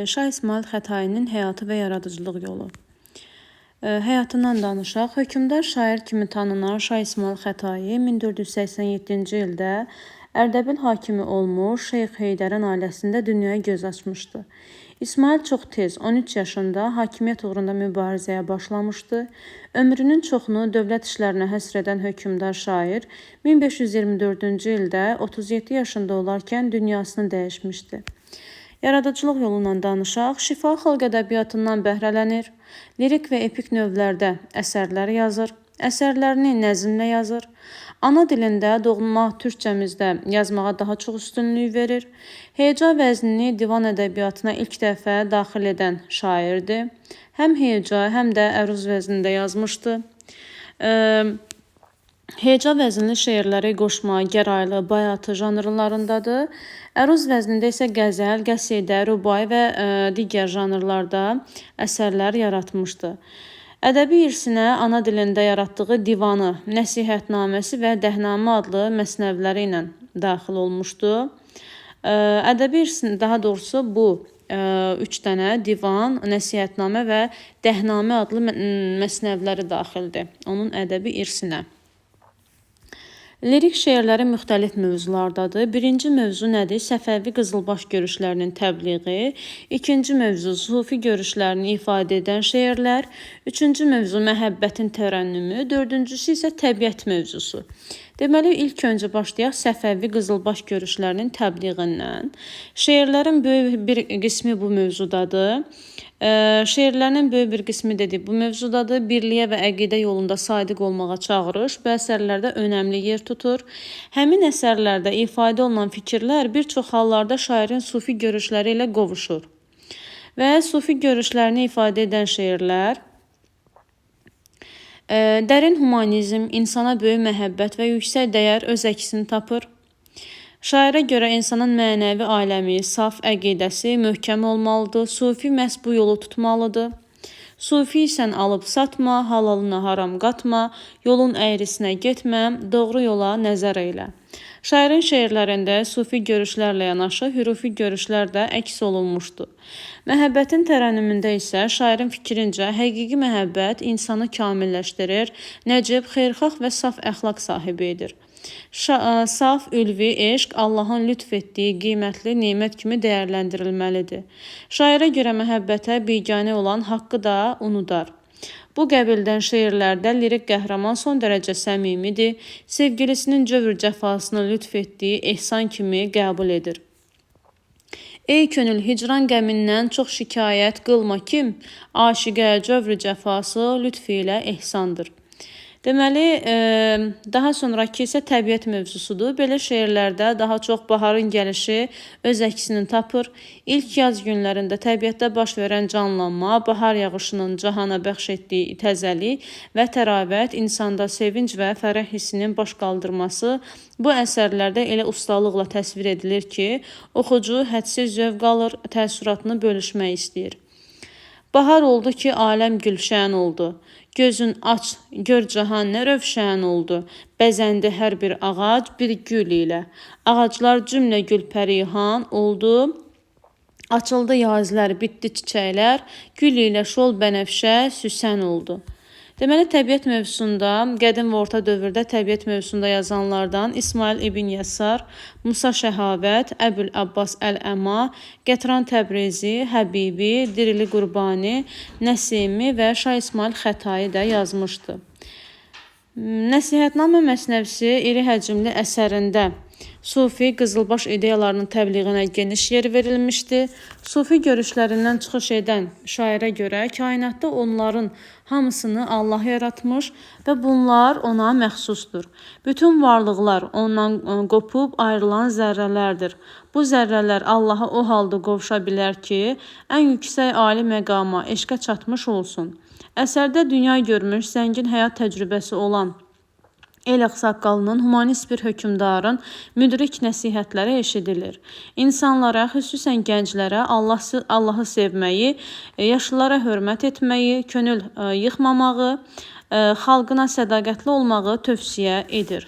Şah İsmayıl Xətainin həyatı və yaradıcılıq yolu. Həyatından danışaq. Hökmdar şair kimi tanınan Şah İsmayıl Xətai 1487-ci ildə Ərdəbil hakimi olmuş Şeyx Heydərin ailəsində dünyaya göz açmışdı. İsmayıl çox tez, 13 yaşında hakimiyyət uğrunda mübarizəyə başlamışdı. Ömrünün çoxunu dövlət işlərinə həsr edən hökmdar şair 1524-cü ildə 37 yaşında olarkən dünyasını dəyişmişdi. Yaradıcılıq yolundan danışaq. Şifahi xalq ədəbiyyatından bəhrələnir. Lirik və epik növlərdə əsərlər yazır. Əsərlərini nəzmlə yazır. Ana dilində doğma türkcəmizdə yazmağa daha çox üstünlük verir. Heca vəznini divan ədəbiyyatına ilk dəfə daxil edən şairdir. Həm heca, həm də əruz vəznində yazmışdı. Heca vəzinli şeirləri qoşma, gəraylı, bayatı janrlarındadır. Əruz vəznində isə qəzəl, qəsidə, rübai və digər janrlarda əsərlər yaratmışdı. Ədəbi irsinə ana dilində yaratdığı divanı, nəsihətnaməsi və dəhnamə adlı məsnəvləri ilə daxil olmuşdu. Ədəbi irsin, daha doğrusu bu 3 dənə divan, nəsihətnamə və dəhnamə adlı məsnəvləri daxildir onun ədəbi irsinə. Lirik şeirləri müxtəlif mövzulardadır. Birinci mövzu nədir? Səfəvi qızılbaş görüşlərinin təbliği. İkinci mövzu sufi görüşlərini ifadə edən şeirlər. Üçüncü mövzu məhəbbətin tərənnümü. Dördüncüsü isə təbiət mövzusu. Deməli, ilk öncə başlayaq Səfəvi qızılbaş görüşlərinin təbliğindən. Şeirlərin böyük bir qismi bu mövzudadır. Şeirlərinin böyük bir qismi bu mövzudadır. Birliyə və əqidə yolunda sadiq olmağa çağırış bu əsərlərdə önəmli yer tutur. Həmin əsərlərdə ifadə olunan fikirlər bir çox hallarda şairin sufi görüşləri ilə qovuşur. Və sufi görüşlərini ifadə edən şeirlər dərin humanizm, insana böyük məhəbbət və yüksək dəyər öz əksini tapır. Şairə görə insanın mənəvi aləmi, saf əqidəsi möhkəm olmalıdır. Sufi məhz bu yolu tutmalıdır. Sufi sən alıb satma, halalına haram qatma, yolun əyrisinə getmə, doğru yola nəzər eylə. Şairin şeirlərində sufi görüşlərlə yanaşı hürufi görüşlər də əks olunmuşdur. Məhəbbətin tərənnümündə isə şairin fikrincə həqiqi məhəbbət insanı kamilləşdirir, nəcib, xeyirxah və saf əxlaq sahibi edir. Saf, ülvi eşq Allahın lütf etdiyi qiymətli nemət kimi dəyərləndirilməlidir. Şairə görə məhəbbətə biganə olan haqqı da unudar. Bu qəbildən şeirlərdə lirik qəhrəman son dərəcə səmimidir, sevgilisinin cövr cəfasını lütf etdiyi ehsan kimi qəbul edir. Ey könül, hicran qəmindən çox şikayət qılma kim, aşiqə cövr cəfası lütf ilə ehsandır. Deməli, daha sonraki isə təbiət mövzusudur. Belə şeirlərdə daha çox baharın gəlişi öz əksini tapır. İlk yaz günlərində təbiətdə baş verən canlanma, bahar yağışının cahana bəxş etdiyi təzəlik və təravət, insanda sevinc və fərəh hissinin baş qaldırması bu əsərlərdə elə ustalıqla təsvir edilir ki, oxucu hədsiz zövq alır, təəssüratını bölüşmək istəyir. Bahar oldu ki, aləm gülşən oldu. Gözün aç, gör cahan nə rövşən oldu. Bəzəndi hər bir ağac bir gül ilə. Ağaclar cümlə gül pərihan oldu. Açıldı yazilər, bitdi çiçəklər. Gül ilə şol bənəfşə süsən oldu. Deməli, təbiət mövzusunda, qədim və orta dövrdə təbiət mövzusunda yazanlardan İsmayıl İbn Yəssar, Musa Şəhavət, Əbül Abbas Əl-Əma, Qətran Təbrizi, Həbibi, Dirili Qurbani, Nəsimi və Şah İsmayıl Xətai də yazmışdı. Nəsihətnamə məsnəvisi iri həcmli əsərində sufi qızılbaş ideyalarının təbliğinə geniş yer verilmişdi. Sufi görüşlərindən çıxış edən şairə görə kainatda onların hamısını Allah yaratmış və bunlar ona məxsusdur. Bütün varlıqlar ondan qopub ayrılan zərrələrdir. Bu zərrələr Allaha o halda qovuşa bilər ki, ən yüksək ali məqama, eşqə çatmış olsun. Əsərdə dünya görmüş, zəngin həyat təcrübəsi olan el ağsaqqalının, humanist bir hökmdarın müdrik nəsihətləri eşidilir. İnsanlara, xüsusən gənclərə Allahı sevməyi, yaşlılara hörmət etməyi, könül yıxmamağı, xalqına sədaqətli olmağı tövsiyə edir.